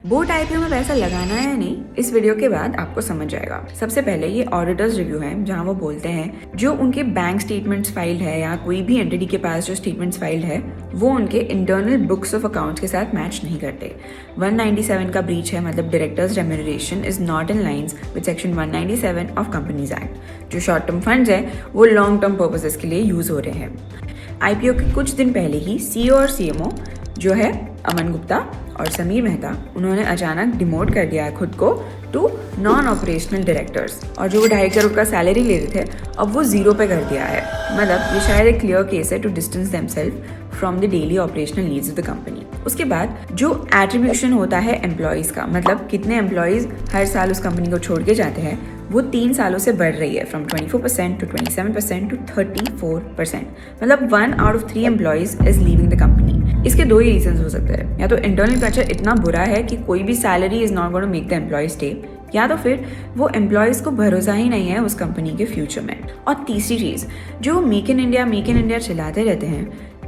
Boat IPO में पैसा लगाना है या नहीं, इस वीडियो के बाद आपको समझ जाएगा। सबसे पहले ये ऑडिटर्स रिव्यू है, जहाँ वो बोलते हैं जो उनके बैंक स्टेटमेंट्स फाइल्ड है या कोई भी एंटिटी के पास जो स्टेटमेंट्स फाइल्ड है वो उनके इंटरनल बुक्स ऑफ अकाउंट्स के साथ मैच नहीं करते। 197 का ब्रीच है, मतलब directors remuneration is not in lines with section 197 of companies act. जो शॉर्ट टर्म फंड्स है वो लॉन्ग टर्म पर्पसेस के लिए यूज हो रहे हैं। आईपीओ के कुछ दिन पहले ही सीईओ और सीएमओ जो है अमन गुप्ता और समीर मेहता, उन्होंने अचानक डिमोट कर दिया है खुद को टू नॉन ऑपरेशनल डायरेक्टर्स, और जो वो 2.5 करोड़ का सैलरी ले रहे थे अब वो 0 पे कर दिया है। मतलब ये शायद एक क्लियर केस है to distance themselves from the daily operational needs of the company. उसके बाद जो एट्रीब्यूशन होता है एम्प्लॉयज़ का, मतलब कितने एम्प्लॉयज़ हर साल उस कंपनी को छोड़ के जाते हैं, वो 3 सालों से बढ़ रही है, फ्रॉम 24% टू 27% टू 34%। मतलब 1 out of 3 employees is leaving the company. इसके 2 ही रीजंस हो सकते हैं, या तो इंटरनल कल्चर इतना बुरा है कि कोई भी salary is not going to make the employ stay, या तो फिर वो एम्प्लॉयज़ को भरोसा ही नहीं है उस कंपनी के फ्यूचर में। और तीसरी चीज़, जो मेक इन इंडिया चलाते रहते हैं,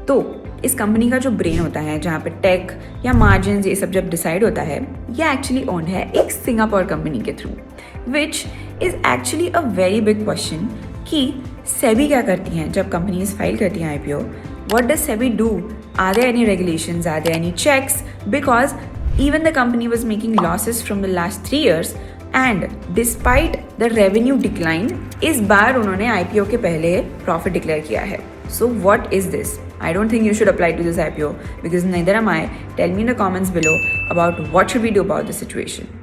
तो इस कंपनी का जो ब्रेन होता है, जहाँ पे टेक या मार्जिन ये सब जब डिसाइड होता है, ये एक्चुअली ओन है एक सिंगापुर कंपनी के through, which is actually a very big question कि सेबी क्या करती हैं जब कंपनीज फाइल करती हैं IPO. What does SEBI do? Are there any regulations? Are there any checks? Because even the company was making losses from the last 3 years and despite the revenue decline, इस बार उन्होंने IPO के पहले profit declare किया है। So what is this? I don't think you should apply to this IPO because neither am I. Tell me in the comments below about what should we do about the situation.